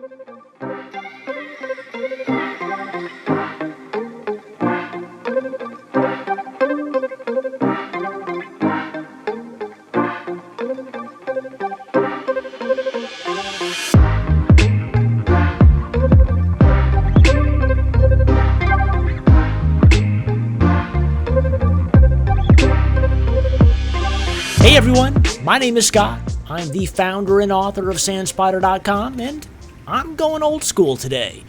Hey everyone, my name is Scott. I'm the founder and author of SANspotter.com, and I'm going old school today.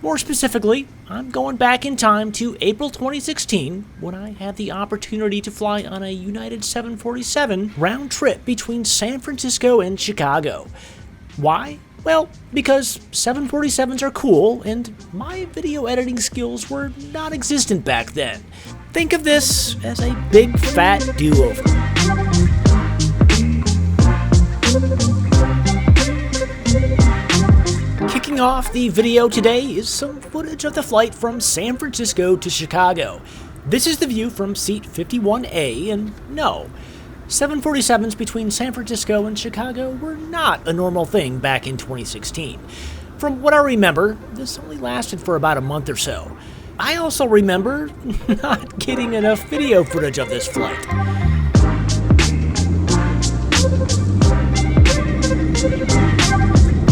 More specifically, I'm going back in time to April 2016 when I had the opportunity to fly on a United 747 round trip between San Francisco and Chicago. Why? Well, because 747s are cool, and my video editing skills were non-existent back then. Think of this as a big fat do-over. Kicking off the video today is some footage of the flight from San Francisco to Chicago. This is the view from seat 51A, and no, 747s between San Francisco and Chicago were not a normal thing back in 2016. From what I remember, this only lasted for about a month or so. I also remember not getting enough video footage of this flight.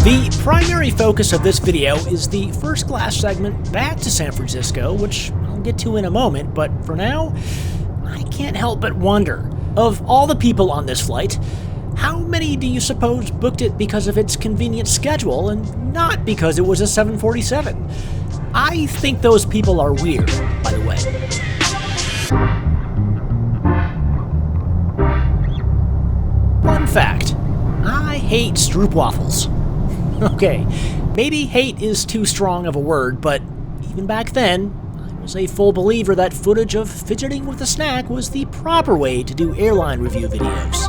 The primary focus of this video is the first class segment back to San Francisco, which I'll get to in a moment, but for now, I can't help but wonder, of all the people on this flight, how many do you suppose booked it because of its convenient schedule and not because it was a 747? I think those people are weird, by the way. Fun fact, I hate stroopwafels. Okay, maybe hate is too strong of a word, but even back then, I was a full believer that footage of fidgeting with a snack was the proper way to do airline review videos.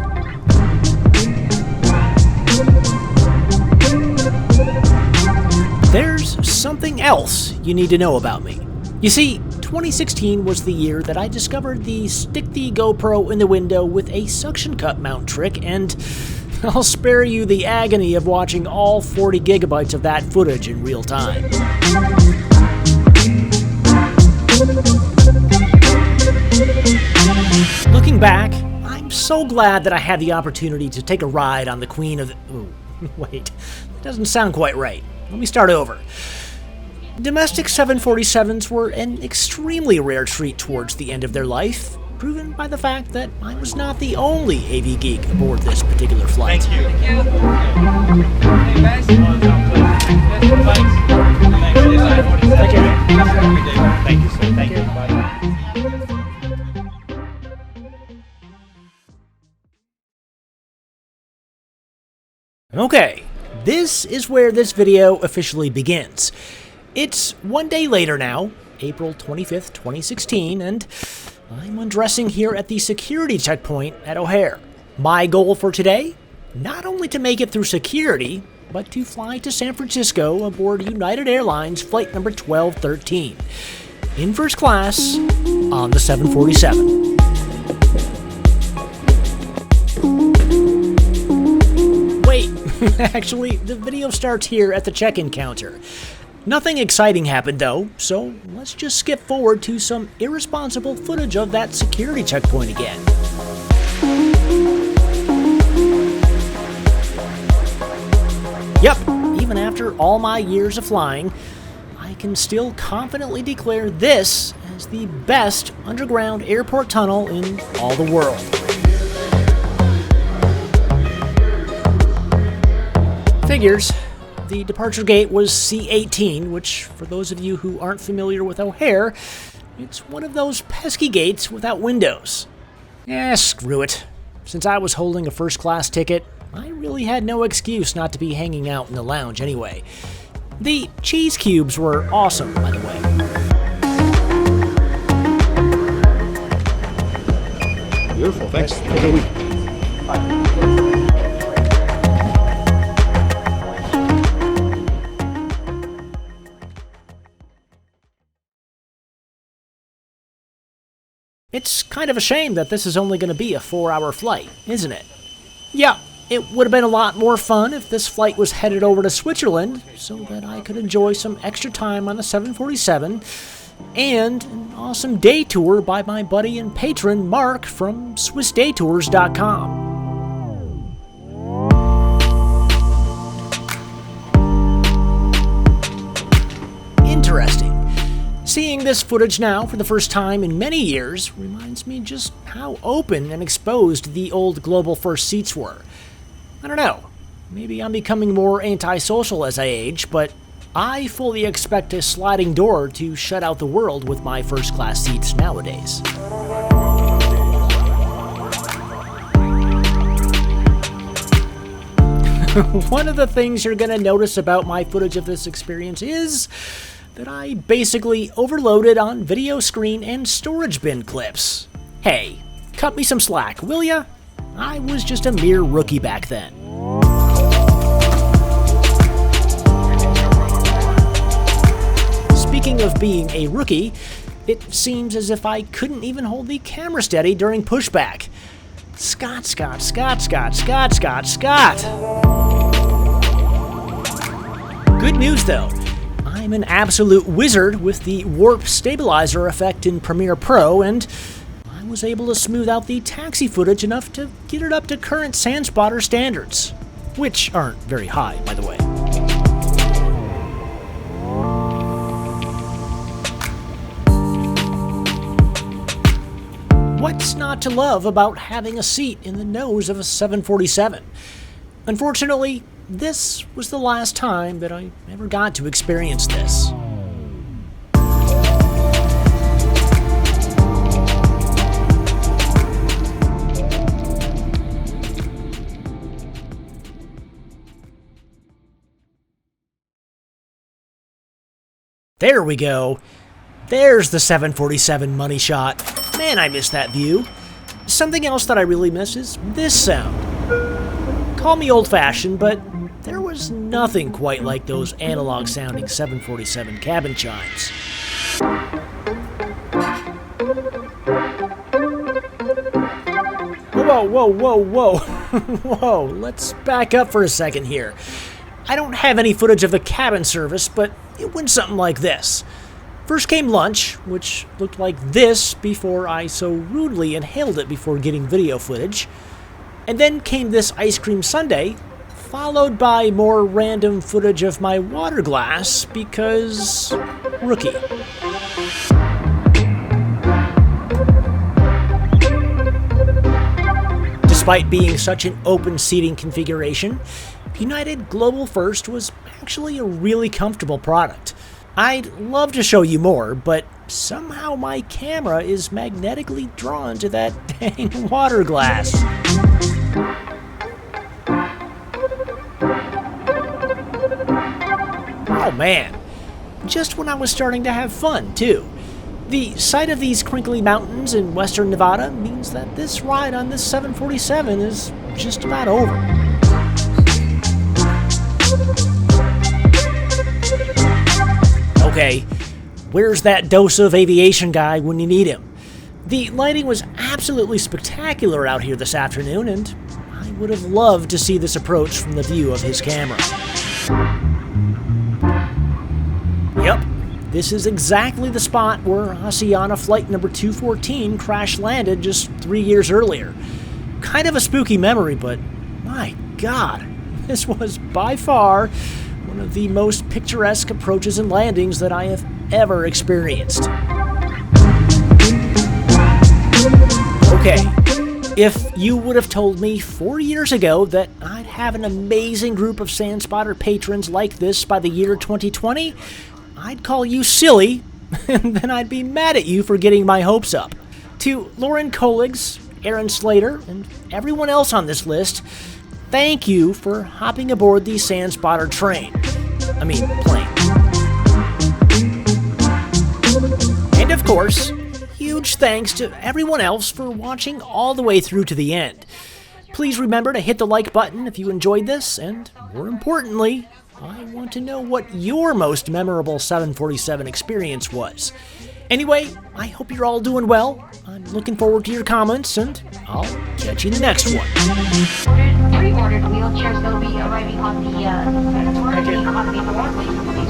There's something else you need to know about me. You see, 2016 was the year that I discovered the stick the GoPro in the window with a suction cup mount trick, and I'll spare you the agony of watching all 40 gigabytes of that footage in real time. Looking back, I'm so glad that I had the opportunity to take a ride on the Queen of the... Ooh, wait, that doesn't sound quite right. Let me start over. Domestic 747s were an extremely rare treat towards the end of their life, proven by the fact that I was not the only AV geek aboard this particular flight. Thank you. Hey guys. Thank you, sir. Thank you. Bye. Okay, this is where this video officially begins. It's one day later now, April 25th, 2016, and I'm undressing here at the security checkpoint at O'Hare. My goal for today? Not only to make it through security, but to fly to San Francisco aboard United Airlines flight number 1213, in first class on the 747. Wait, actually, the video starts here at the check-in counter. Nothing exciting happened though, so let's just skip forward to some irresponsible footage of that security checkpoint again. Yep, even after all my years of flying, I can still confidently declare this as the best underground airport tunnel in all the world. Figures. The departure gate was C18, which, for those of you who aren't familiar with O'Hare, it's one of those pesky gates without windows. Screw it. Since I was holding a first-class ticket, I really had no excuse not to be hanging out in the lounge anyway. The cheese cubes were awesome, by the way. Beautiful, thanks. Bye. It's kind of a shame that this is only going to be a 4-hour flight, isn't it? Yeah, It would have been a lot more fun if this flight was headed over to Switzerland so that I could enjoy some extra time on the 747 and an awesome day tour by my buddy and patron Mark from SwissDayTours.com. Interesting. Seeing this footage now for the first time in many years reminds me just how open and exposed the old Global First seats were. I don't know, maybe I'm becoming more antisocial as I age, but I fully expect a sliding door to shut out the world with my first class seats nowadays. One of the things you're going to notice about my footage of this experience is that I basically overloaded on video screen and storage bin clips. Hey, cut me some slack, will ya? I was just a mere rookie back then. Speaking of being a rookie, it seems as if I couldn't even hold the camera steady during pushback. Scott. Good news though. I'm an absolute wizard with the warp stabilizer effect in Premiere Pro, and I was able to smooth out the taxi footage enough to get it up to current SANspotter standards, which aren't very high, by the way. What's not to love about having a seat in the nose of a 747? Unfortunately, this was the last time that I ever got to experience this. There we go. There's the 747 money shot. Man, I miss that view. Something else that I really miss is this sound. Call me old-fashioned, but there was nothing quite like those analog-sounding 747 cabin chimes. Whoa. Whoa, let's back up for a second here. I don't have any footage of the cabin service, but it went something like this. First came lunch, which looked like this before I so rudely inhaled it before getting video footage. And then came this ice cream sundae, followed by more random footage of my water glass because rookie. Despite being such an open seating configuration, United Global First was actually a really comfortable product. I'd love to show you more, but somehow my camera is magnetically drawn to that dang water glass. Oh man, just when I was starting to have fun too. The sight of these crinkly mountains in western Nevada means that this ride on this 747 is just about over. Okay, where's that dose of aviation guy when you need him? The lighting was absolutely spectacular out here this afternoon, and I would have loved to see this approach from the view of his camera. Yep, this is exactly the spot where Oceana flight number 214 crash-landed just 3 years earlier. Kind of a spooky memory, but my God, this was by far one of the most picturesque approaches and landings that I have ever experienced. Okay, if you would have told me 4 years ago that I'd have an amazing group of SANspotter patrons like this by the year 2020, I'd call you silly, and then I'd be mad at you for getting my hopes up. To Lauren Colleagues, Aaron Slater, and everyone else on this list, thank you for hopping aboard the SANspotter train. Plane. And of course, huge thanks to everyone else for watching all the way through to the end. Please remember to hit the like button if you enjoyed this, and more importantly, I want to know what your most memorable 747 experience was. Anyway, I hope you're all doing well. I'm looking forward to your comments, and I'll catch you in the next one. Pre-ordered wheelchairs that'll be arriving on the economy door.